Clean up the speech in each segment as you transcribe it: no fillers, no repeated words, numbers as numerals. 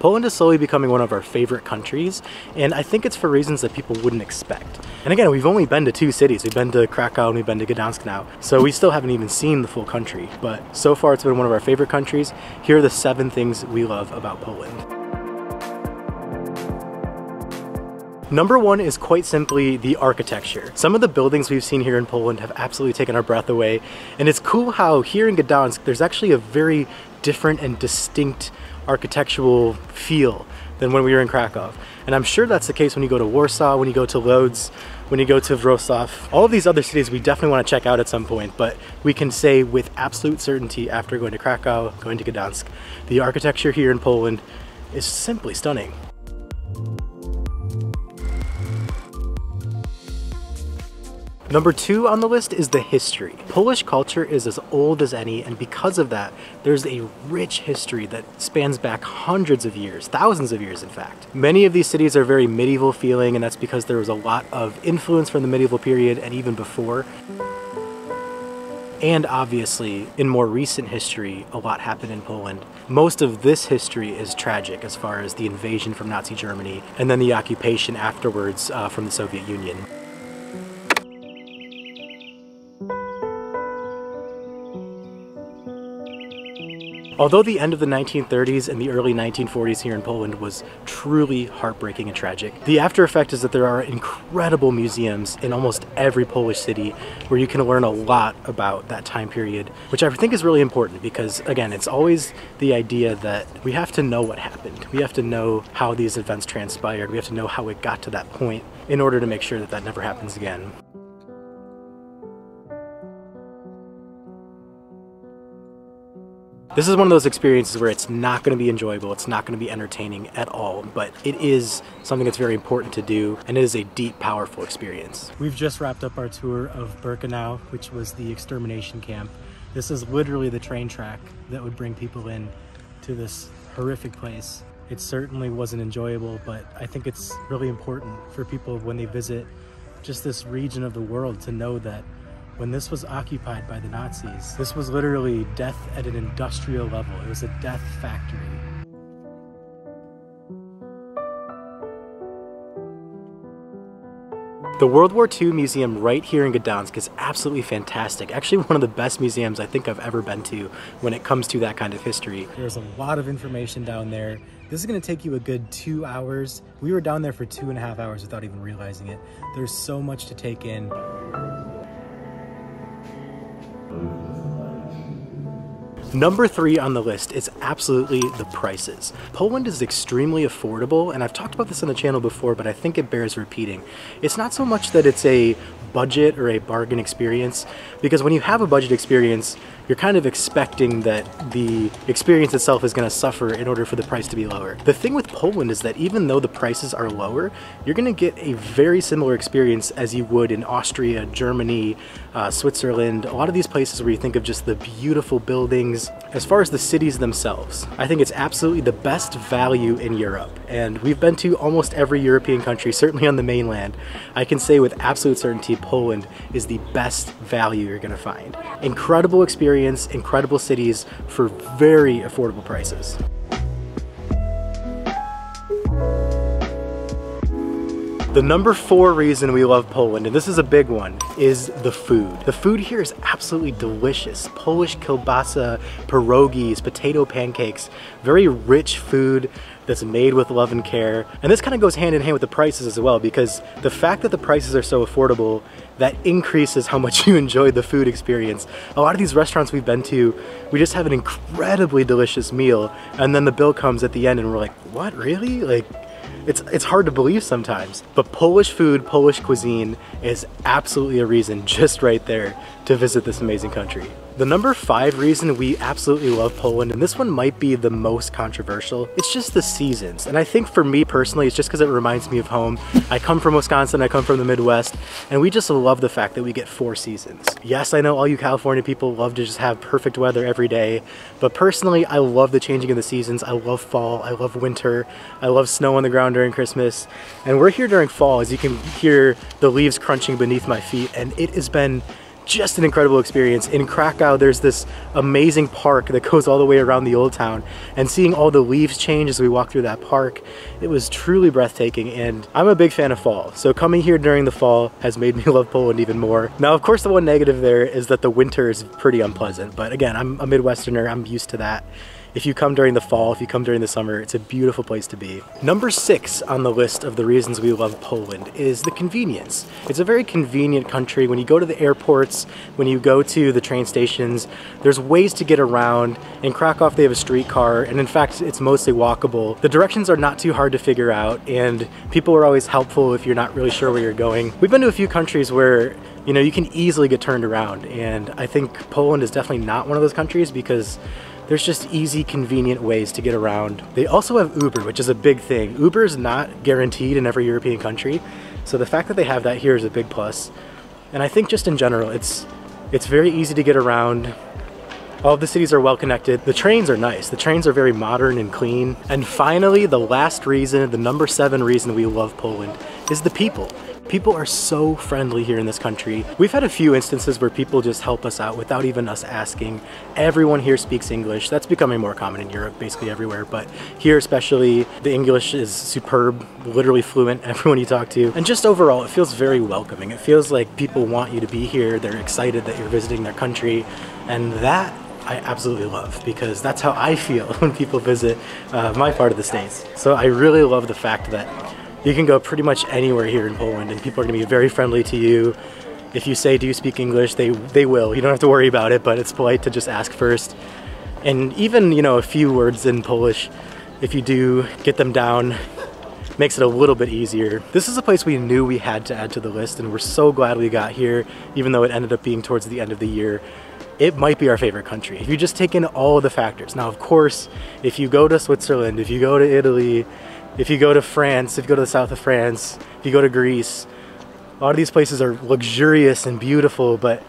Poland is slowly becoming one of our favorite countries, and I think it's for reasons that people wouldn't expect. And again, we've only been to 2 cities. We've been to Krakow and we've been to Gdansk now, so we still haven't even seen the full country. But so far it's been one of our favorite countries. Here are the 7 things we love about Poland. Number 1 is quite simply the architecture. Some of the buildings we've seen here in Poland have absolutely taken our breath away, and it's cool how here in Gdansk there's actually a very different and distinct architectural feel than when we were in Krakow. And I'm sure that's the case when you go to Warsaw, when you go to Lodz, when you go to Wrocław. All of these other cities we definitely want to check out at some point, but we can say with absolute certainty after going to Krakow, going to Gdansk, the architecture here in Poland is simply stunning. Number 2 on the list is the history. Polish culture is as old as any, and because of that, there's a rich history that spans back hundreds of years, thousands of years in fact. Many of these cities are very medieval feeling, and that's because there was a lot of influence from the medieval period and even before. And obviously, in more recent history, a lot happened in Poland. Most of this history is tragic as far as the invasion from Nazi Germany and then the occupation afterwards from the Soviet Union. Although the end of the 1930s and the early 1940s here in Poland was truly heartbreaking and tragic, the after effect is that there are incredible museums in almost every Polish city where you can learn a lot about that time period, which I think is really important because, again, it's always the idea that we have to know what happened. We have to know how these events transpired. We have to know how it got to that point in order to make sure that that never happens again. This is one of those experiences where it's not going to be enjoyable, it's not going to be entertaining at all, but it is something that's very important to do, and it is a deep, powerful experience. We've just wrapped up our tour of Birkenau, which was the extermination camp. This is literally the train track that would bring people in to this horrific place. It certainly wasn't enjoyable, but I think it's really important for people when they visit just this region of the world to know that when this was occupied by the Nazis, this was literally death at an industrial level. It was a death factory. The World War II Museum right here in Gdansk is absolutely fantastic. Actually one of the best museums I think I've ever been to when it comes to that kind of history. There's a lot of information down there. This is going to take you a good 2 hours. We were down there for 2.5 hours without even realizing it. There's so much to take in. Number 3 on the list is absolutely the prices. Poland is extremely affordable, and I've talked about this on the channel before, but I think it bears repeating. It's not so much that it's a budget or a bargain experience, because when you have a budget experience, you're kind of expecting that the experience itself is going to suffer in order for the price to be lower. The thing with Poland is that even though the prices are lower, you're going to get a very similar experience as you would in Austria, Germany, Switzerland, a lot of these places where you think of just the beautiful buildings. As far as the cities themselves, I think it's absolutely the best value in Europe. And we've been to almost every European country, certainly on the mainland. I can say with absolute certainty Poland is the best value you're going to find. Incredible experience, incredible cities for very affordable prices. The number 4 reason we love Poland, and this is a big one, is the food. The food here is absolutely delicious. Polish kielbasa, pierogies, potato pancakes, very rich food that's made with love and care. And this kind of goes hand in hand with the prices as well, because the fact that the prices are so affordable, that increases how much you enjoy the food experience. A lot of these restaurants we've been to, we just have an incredibly delicious meal, and then the bill comes at the end and we're like, what, really? Like, it's hard to believe sometimes. But Polish food, Polish cuisine is absolutely a reason just right there to visit this amazing country. The number 5 reason we absolutely love Poland, and this one might be the most controversial, it's just the seasons. And I think for me personally, it's just because it reminds me of home. I come from Wisconsin, I come from the Midwest, and we just love the fact that we get 4 seasons. Yes, I know all you California people love to just have perfect weather every day, but personally, I love the changing of the seasons. I love fall, I love winter, I love snow on the ground during Christmas. And we're here during fall, as you can hear the leaves crunching beneath my feet, and it has been just an incredible experience. In Krakow, there's this amazing park that goes all the way around the old town, and seeing all the leaves change as we walk through that park, it was truly breathtaking. And I'm a big fan of fall, so coming here during the fall has made me love Poland even more. Now, of course, the one negative there is that the winter is pretty unpleasant, but again, I'm a Midwesterner, I'm used to that. If you come during the fall, if you come during the summer, it's a beautiful place to be. Number 6 on the list of the reasons we love Poland is the convenience. It's a very convenient country. When you go to the airports, when you go to the train stations, there's ways to get around. In Krakow, they have a streetcar, and in fact, it's mostly walkable. The directions are not too hard to figure out, and people are always helpful if you're not really sure where you're going. We've been to a few countries where, you know, you can easily get turned around, and I think Poland is definitely not one of those countries because there's just easy, convenient ways to get around. They also have Uber, which is a big thing. Uber is not guaranteed in every European country, so the fact that they have that here is a big plus. And I think just in general, it's very easy to get around. All of the cities are well connected. The trains are nice. The trains are very modern and clean. And finally, the last reason, the number 7 reason we love Poland is the people. People are so friendly here in this country. We've had a few instances where people just help us out without even us asking. Everyone here speaks English. That's becoming more common in Europe, basically everywhere, but here especially, the English is superb, literally fluent, everyone you talk to. And just overall, it feels very welcoming. It feels like people want you to be here. They're excited that you're visiting their country, and that I absolutely love, because that's how I feel when people visit my part of the States. So I really love the fact that you can go pretty much anywhere here in Poland and people are gonna be very friendly to you. If you say, do you speak English, they will. You don't have to worry about it, but it's polite to just ask first. And even, you know, a few words in Polish, if you do get them down, makes it a little bit easier. This is a place we knew we had to add to the list, and we're so glad we got here, even though it ended up being towards the end of the year. It might be our favorite country. If you just take in all of the factors. Now, of course, if you go to Switzerland, if you go to Italy, if you go to France, if you go to the south of France, if you go to Greece, a lot of these places are luxurious and beautiful, but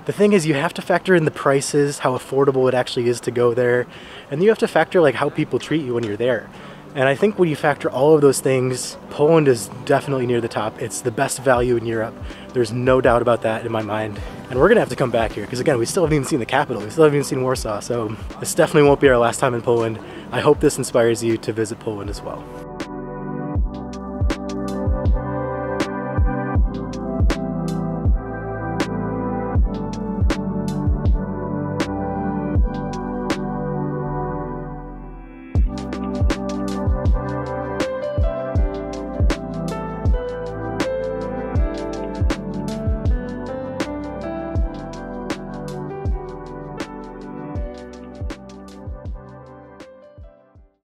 the thing is you have to factor in the prices, how affordable it actually is to go there, and you have to factor like how people treat you when you're there. And I think when you factor all of those things, Poland is definitely near the top. It's the best value in Europe. There's no doubt about that in my mind. And we're gonna have to come back here because again, we still haven't even seen the capital. We still haven't even seen Warsaw. So this definitely won't be our last time in Poland. I hope this inspires you to visit Poland as well.